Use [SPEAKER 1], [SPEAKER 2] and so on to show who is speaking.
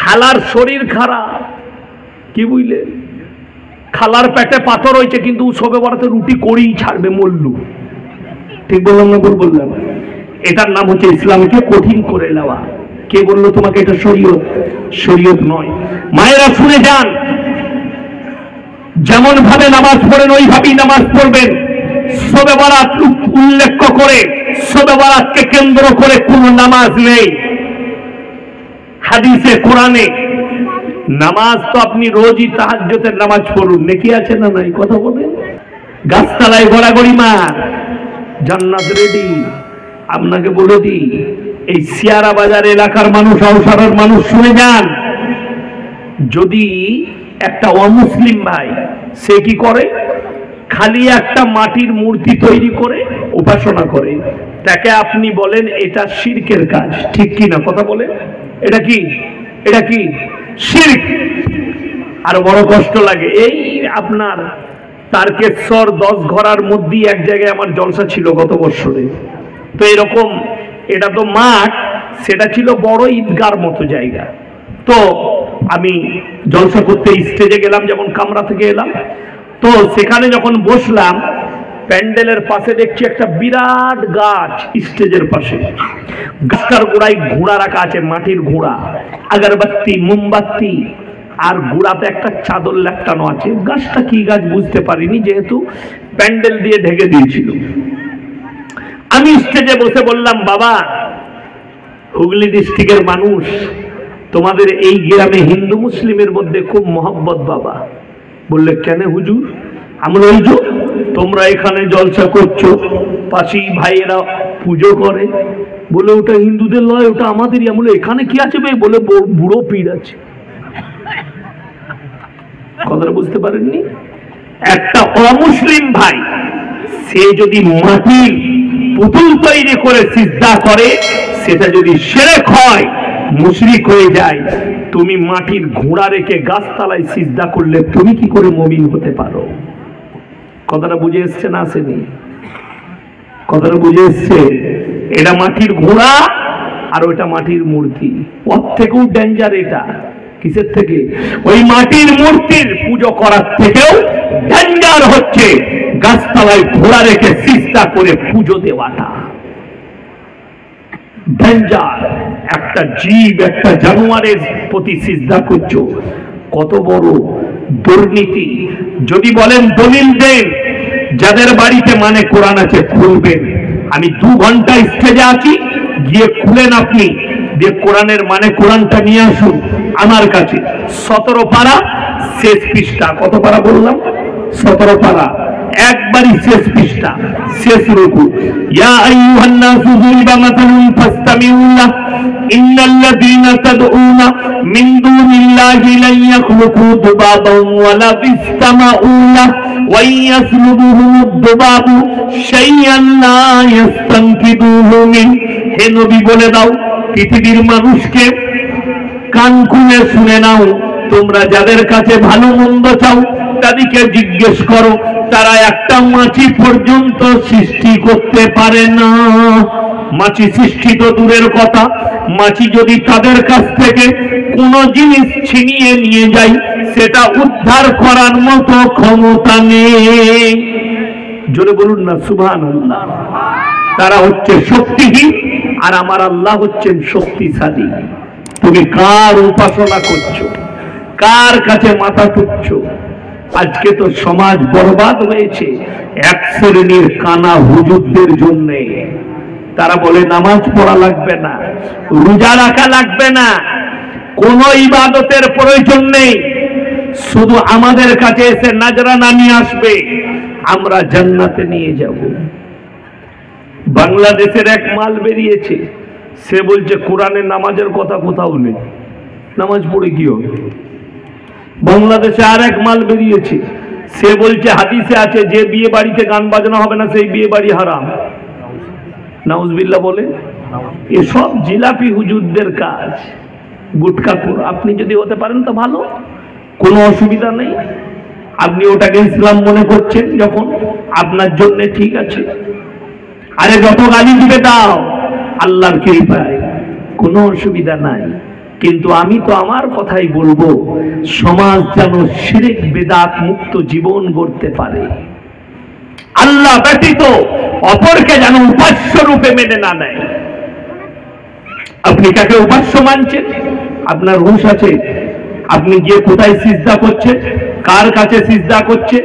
[SPEAKER 1] খালার শরীর খারাপ, কি বুঝলে, খালার পেটে পাথর হয়েছে, কিন্তু শবে বরাতে রুটি করেই ছাড়বে, মল্লু। ঠিক বললাম না ভুল বললাম? এটার নাম হচ্ছে ইসলামকে কঠিন করে নেওয়া। কে বললো তোমাকে এটা শরীয়ত? শরীয়ত নয়। মায়েরা শুনে যান, যেমন ভাবে নামাজ পড়েন ওইভাবেই নামাজ পড়বেন। শবে বরাত উল্লেখ করে, শবে বরাতকে কেন্দ্র করে কোন নামাজ নেই হাদিসে কোরআনে। নামাজ তো আপনি রোজই তাহাজ্জুদের নামাজ পড়ুন, নেকি আছে না নাই? কথা বলেন। গাছতলায় গড়াগড়ি মার, জান্নাত রেডি। আপনাকে বলে দিই, এই সিয়ারা বাজার এলাকার মানুষ, আউসারের মানুষ শুনে যান, যদি একটা অমুসলিম ভাই সে কি করে, খালি একটা মাটির মূর্তি তৈরি করে উপাসনা করে, তাকে আপনি বলেন এটা শিরকের কাজ, ঠিক কি না? কথা বলেন, এটা কি? এটা কি শিরক? আর বড় কষ্ট লাগে, এই আপনার তারকেশ্বর 10 ঘরার মধ্যে এক জায়গায় আমার জলসা ছিল গত বছরে। তো এরকম, এটা তো মাঠ, সেটা ছিল বড় ঈদগার মতো জায়গা। তো আমি জলসা করতে স্টেজে গেলাম, যেমন কামরা থেকে এলাম, তো সেখানে যখন বসলাম, প্যান্ডেলের পাশে দেখছি একটা বিরাট গাছ, স্টেজের পাশে। গাছটার গোড়ায় ঘোড়া রাখা আছে, মাটির ঘোড়া, আগরবাতি, মোমবাতি, আর গোড়াতে একটা চাদর লেপটানো আছে। গাছটা কি গাছ বুঝতে পারিনি, যেহেতু প্যান্ডেল দিয়ে ঢেকে দিয়েছিল। আমি স্টেজে বসে বললাম, বাবা, হুগলি ডিস্ট্রিক্টের মানুষ, তোমাদের এই গ্রামে হিন্দু মুসলিমের মধ্যে খুব মহব্বত বাবা। বললে, কেন হুজুর? আমরা হুজুর, তোমরা এখানে জলসা করছো, পাশেই ভাইয়েরা পুজো করে। বলে, ওটা হিন্দুদের নয়, ওটা আমাদেরই। বলে, এখানে কি আছে ভাই? বলে, বুড়ো পীর আছে। কথাটা বুঝতে পারেননি? একটা অমুসলিম ভাই, সে যদি মাটির পুতুল তৈরি করে সিজদা করে, সেটা যদি শিরক হয়, মুশরিক হয়ে যায়। তুমি মাটির ঘোড়া রেখে গাছতলায় সিজদা করলে তুমি কি করে মুমিন হতে পারো? কথাটা বুঝে এসছে না আসেনি? কথাটা বুঝে এসছে? এটা মাটির ঘোড়া আর ওইটা মাটির মূর্তি। ওর থেকেও ডেঞ্জার এটা। কিসের থেকে? ওই মাটির মূর্তির পুজো করার থেকেও ডেঞ্জার হচ্ছে গাছতলায় ঘোড়া রেখে সিজদা করে পুজো দেওয়াটা। ডেঞ্জার। একটা জীব, একটা জানোয়ারের প্রতি সিজদা করছো, কত বড় দুর্নীতি। যদি বলেন দলিল দেন, যাদের বাড়িতে মানে কোরআন আছে খুলবেন। আমি 2 ঘন্টা স্টেজে আছি, গিয়ে খুলেন আপনি, দিয়ে কোরআনের মানে কোরআনটা নিয়ে আসুন আমার কাছে। 17 পারা শেষ পৃষ্ঠা। কত পারা বললাম? 17 পারা, একবারই শেষ পৃষ্ঠা, শেষ রুকু। ইয়া আইয়ুহান নাসু যুরিবা মাতালুন ফাসতামিউ লাহ ইন্নাল্লাযীনা তাদউনা মিন দুনিল্লাহি লা ইয়াখলুকু দুবাবান ওয়ালা বিসতামাউ লাহ ওয়া ইয়াসলুবুহুমুদ দুবাবু শাইআন লা ইস্তানকিদুহু মিন। হে নবী, বলে দাও পৃথিবীর মানুষকে, কান খুলে শুনে নাও, তোমরা যাদের কাছে ভালো মন্দ চাও তাদেরকে জিজ্ঞেস করো, তারা একটা মাছি পর্যন্ত সৃষ্টি করতে পারে না। মাছি সৃষ্টি তো দূরের কথা, মাছি যদি তাদের কাছ থেকে কোনো জিনিস ছিনিয়ে নিয়ে যায়, সেটা উদ্ধার করার মতো ক্ষমতা নেই। জোরে বলুন না সুবহানাল্লাহ। তারা হচ্ছে শক্তিহীন, আর আমার আল্লাহ হচ্ছেন শক্তিশালী। তুমি কার উপাসনা করছো? কার কাছে মাথা টুকছো? আজকে তো সমাজ বরবাদ হয়েছে 1 শ্রেণীর কানা হুজুরদের জন্য। তারা বলে নামাজ পড়া লাগবে না, রোজা রাখা লাগবে না, কোন ইবাদতের প্রয়োজন নেই, শুধু আমাদের কাছে এসে নাজরানা নিয়ে আসবে, আমরা জান্নাতে নিয়ে যাব। বাংলাদেশের এক মাল বেরিয়েছে, সে বলছে কোরআনে নামাজের কথা কোথাও নেই, নামাজ পড়ে কি হবে। বাংলাদেশে আর এক মাল বেরিয়েছে, সে বলছে হাদিসে আছে যে বিয়ে বাড়িতে গান বাজনা হবে না সেই বিয়ে বাড়ি হারাম। নাউজুবিল্লাহ বলে। এসব জিলাপি হুজুরদের কাজ, গুটখাখোর। আপনি যদি হতে পারেন তো ভালো, কোনো অসুবিধা নেই। আপনি ওটাকে ইসলাম মনে করছেন যখন, আপনার জন্য ঠিক আছে। আরে যত গালি দিবে দাও, আল্লাহর কৃপায় কোনো অসুবিধা নাই। কিন্তু আমি তো আমার কথাই বলবো, সমাজ যেন শিরক বিদআত মুক্ত জীবন গড়তে পারে, আল্লাহ ব্যতীত অপরকে যেন উপাস্য রূপে মেনে না নেয়। আপনি কাকে উপাস্য মানছেন? আপনার হুঁশ আছে? আপনি গিয়ে কোথায় সিজদা করছেন, কার কাছে সিজদা করছেন,